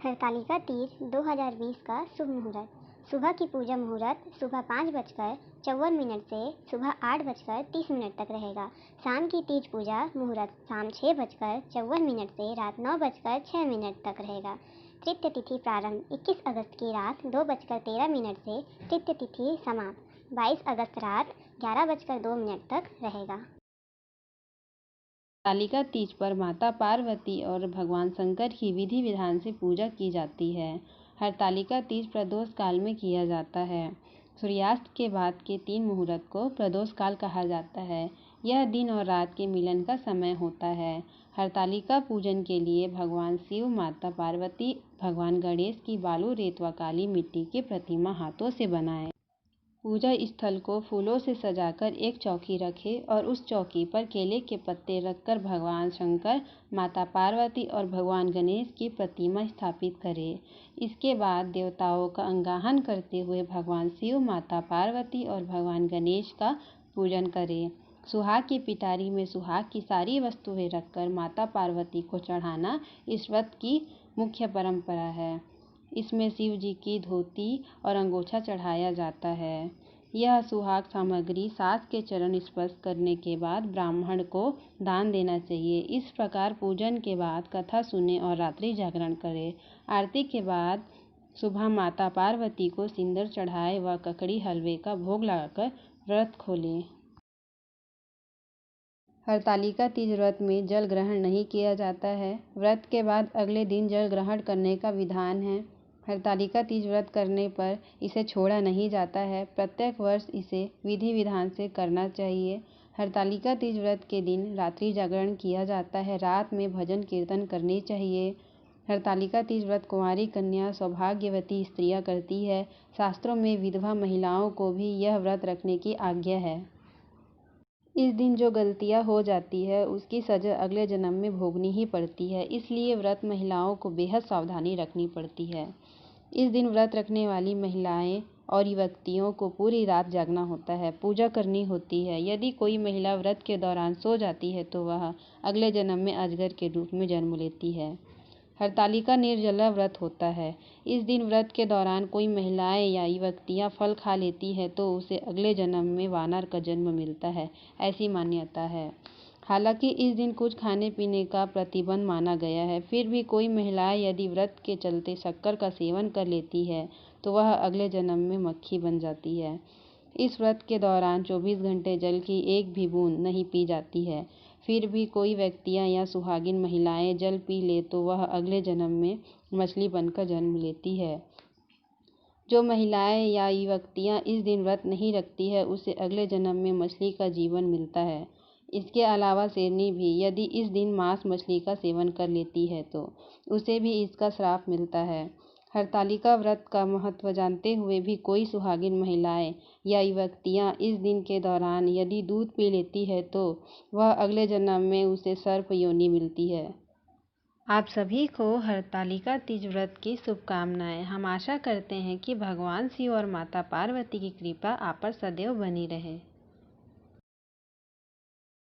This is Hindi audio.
हरतालिका तीज 2020 का शुभ मुहूर्त। सुबह की पूजा मुहूर्त सुबह 5:54 से सुबह 8:30 तक रहेगा। शाम की तीज पूजा मुहूर्त शाम 6:54 से रात 9:06 तक रहेगा। तृतीय तिथि प्रारंभ 21 अगस्त की रात 2:13 से तृतीय तिथि समाप्त 22 अगस्त रात 11:02 तक रहेगा। हरतालिका तीज पर माता पार्वती और भगवान शंकर की विधि विधान से पूजा की जाती है। हरतालिका तीज प्रदोष काल में किया जाता है। सूर्यास्त के बाद के 3 मुहूर्त को प्रदोष काल कहा जाता है। यह दिन और रात के मिलन का समय होता है। हरतालिका पूजन के लिए भगवान शिव, माता पार्वती, भगवान गणेश की बालू, रेत व काली मिट्टी की प्रतिमा हाथों से बनाएं। पूजा स्थल को फूलों से सजाकर एक चौकी रखें और उस चौकी पर केले के पत्ते रखकर भगवान शंकर, माता पार्वती और भगवान गणेश की प्रतिमा स्थापित करें। इसके बाद देवताओं का अंगाहन करते हुए भगवान शिव, माता पार्वती और भगवान गणेश का पूजन करें। सुहाग की पिटारी में सुहाग की सारी वस्तुएं रखकर माता पार्वती को चढ़ाना इस व्रत की मुख्य परंपरा है। इसमें शिव जी की धोती और अंगोछा चढ़ाया जाता है। यह सुहाग सामग्री सास के चरण स्पर्श करने के बाद ब्राह्मण को दान देना चाहिए। इस प्रकार पूजन के बाद कथा सुने और रात्रि जागरण करें। आरती के बाद सुबह माता पार्वती को सिंदूर चढ़ाए व ककड़ी हलवे का भोग लगाकर व्रत खोलें। हरतालिका तीज व्रत में जल ग्रहण नहीं किया जाता है। व्रत के बाद अगले दिन जल ग्रहण करने का विधान है। हरतालिका तीज व्रत करने पर इसे छोड़ा नहीं जाता है। प्रत्येक वर्ष इसे विधि विधान से करना चाहिए। हरतालिका तीज व्रत के दिन रात्रि जागरण किया जाता है। रात में भजन कीर्तन करनी चाहिए। हरतालिका तीज व्रत कुंवारी कन्या, सौभाग्यवती स्त्रियां करती है। शास्त्रों में विधवा महिलाओं को भी यह व्रत रखने की आज्ञा है। इस दिन जो गलतियां हो जाती है उसकी सजा अगले जन्म में भोगनी ही पड़ती है। इसलिए व्रत महिलाओं को बेहद सावधानी रखनी पड़ती है। इस दिन व्रत रखने वाली महिलाएं और युवतियों को पूरी रात जागना होता है, पूजा करनी होती है। यदि कोई महिला व्रत के दौरान सो जाती है तो वह अगले जन्म में अजगर के रूप में जन्म लेती है। हरतालिका निर्जला व्रत होता है। इस दिन व्रत के दौरान कोई महिलाएं या युवतियां फल खा लेती है तो उसे अगले जन्म में वानर का जन्म मिलता है, ऐसी मान्यता है। हालांकि इस दिन कुछ खाने पीने का प्रतिबंध माना गया है, फिर भी कोई महिलाएं यदि व्रत के चलते शक्कर का सेवन कर लेती है तो वह अगले जन्म में मक्खी बन जाती है। इस व्रत के दौरान 24 घंटे जल की एक भी बूंद नहीं पी जाती है। फिर भी कोई व्यक्तियां या सुहागिन महिलाएं जल पी ले तो वह अगले जन्म में मछली बनकर जन्म लेती है। जो महिलाएं या युवतियां इस दिन व्रत नहीं रखती है उसे अगले जन्म में मछली का जीवन मिलता है। इसके अलावा शेरनी भी यदि इस दिन मांस मछली का सेवन कर लेती है तो उसे भी इसका श्राप मिलता है। हरतालिका व्रत का महत्व जानते हुए भी कोई सुहागिन महिलाएं या युवतियां इस दिन के दौरान यदि दूध पी लेती है तो वह अगले जन्म में उसे सर्प योनि मिलती है। आप सभी को हरतालिका तीज व्रत की शुभकामनाएं। हम आशा करते हैं कि भगवान शिव और माता पार्वती की कृपा आप पर सदैव बनी रहे।